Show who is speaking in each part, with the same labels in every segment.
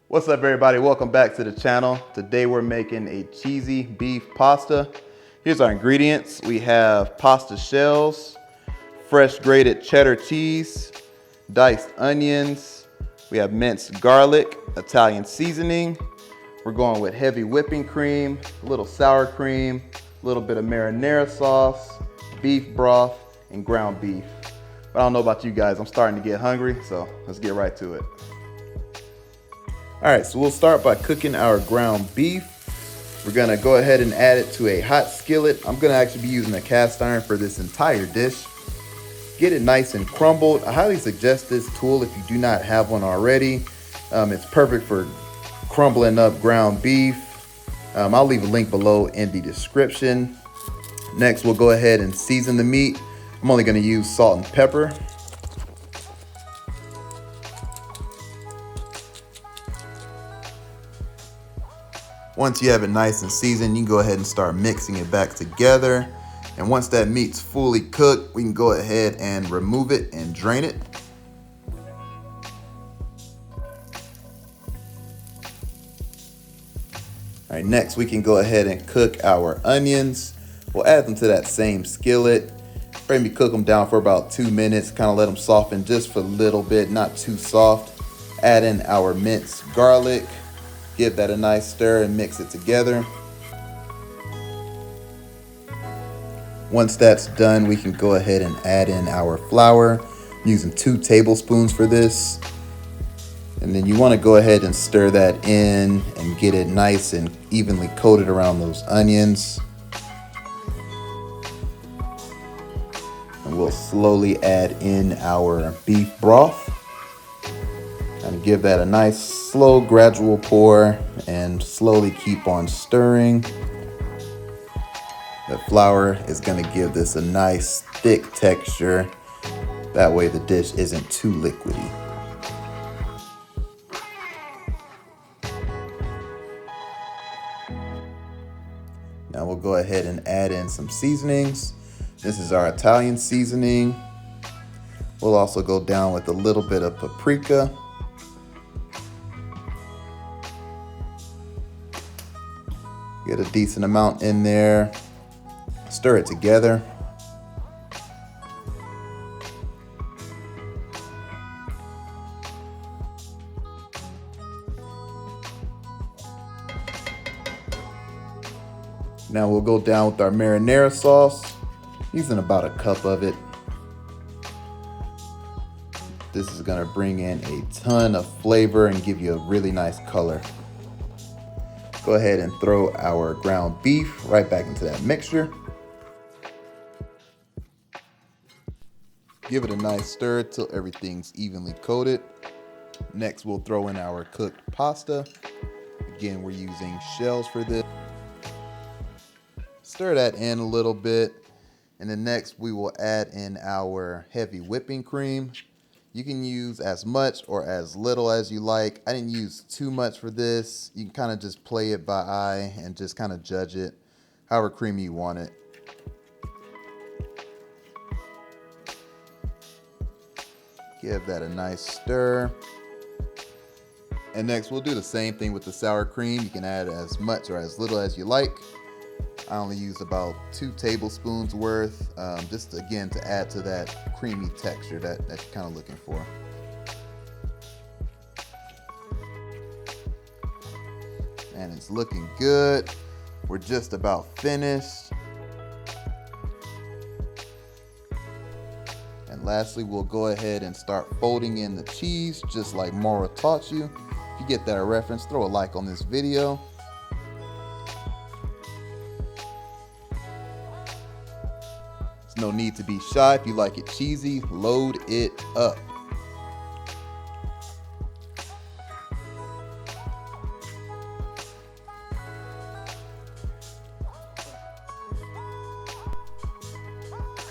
Speaker 1: What's up, everybody? Welcome back to the channel. Today we're making a cheesy beef pasta. Here's our ingredients. We have pasta shells, fresh grated cheddar cheese, diced onions. We have minced garlic, Italian seasoning. We're going with heavy whipping cream, a little sour cream, a little bit of marinara sauce, beef broth, and ground beef. But I don't know about you guys, I'm starting to get hungry, so let's get right to it. All right, so we'll start by cooking our ground beef. We're gonna go ahead and add it to a hot skillet. I'm gonna actually be using a cast iron for this entire dish. Get it nice and crumbled. I highly suggest this tool if you do not have one already. It's perfect for crumbling up ground beef. I'll leave a link below in the description. Next, we'll go ahead and season the meat. I'm only gonna use salt and pepper. Once you have it nice and seasoned, you can go ahead and start mixing it back together. And once that meat's fully cooked, we can go ahead and remove it and drain it. All right, next we can go ahead and cook our onions. We'll add them to that same skillet. Maybe cook them down for about 2 minutes, kind of let them soften just for a little bit, not too soft. Add in our minced garlic. Give that a nice stir and mix it together. Once that's done, we can go ahead and add in our flour. I'm using 2 tablespoons for this. And then you want to go ahead and stir that in and get it nice and evenly coated around those onions. And we'll slowly add in our beef broth. And give that a nice, slow, gradual pour and slowly keep on stirring. The flour is going to give this a nice, thick texture. That way the dish isn't too liquidy. Now we'll go ahead and add in some seasonings. This is our Italian seasoning. We'll also go down with a little bit of paprika. Get a decent amount in there. Stir it together. Now we'll go down with our marinara sauce, using about a cup of it. This is gonna bring in a ton of flavor and give you a really nice color. Go ahead and throw our ground beef right back into that mixture. Give it a nice stir till everything's evenly coated. Next, we'll throw in our cooked pasta. Again, we're using shells for this. Stir that in a little bit. And then next, we will add in our heavy whipping cream. You can use as much or as little as you like. I didn't use too much for this. You can kind of just play it by eye and just kind of judge it however creamy you want it. Give that a nice stir. And next we'll do the same thing with the sour cream. You can add as much or as little as you like. I only used about 2 tablespoons worth, just again to add to that creamy texture that you're kind of looking for. And it's looking good. We're just about finished. And lastly, we'll go ahead and start folding in the cheese, just like Maura taught you. If you get that reference, throw a like on this video. No need to be shy. If you like it cheesy, load it up.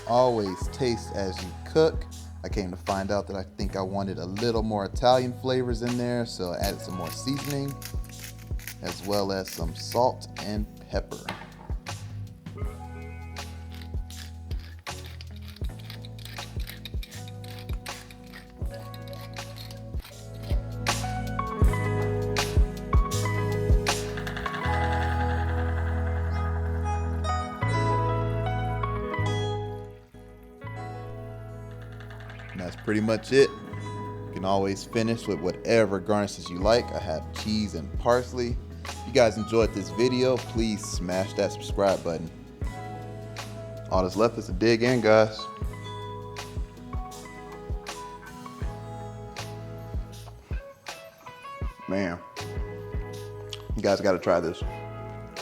Speaker 1: Always taste as you cook. I came to find out that I think I wanted a little more Italian flavors in there, so I added some more seasoning, as well as some salt and pepper. pretty much it. You can always finish with whatever garnishes you like. I have cheese and parsley. If you guys enjoyed this video, please smash that subscribe button. All that's left is to dig in, guys. Man, you guys got to try this.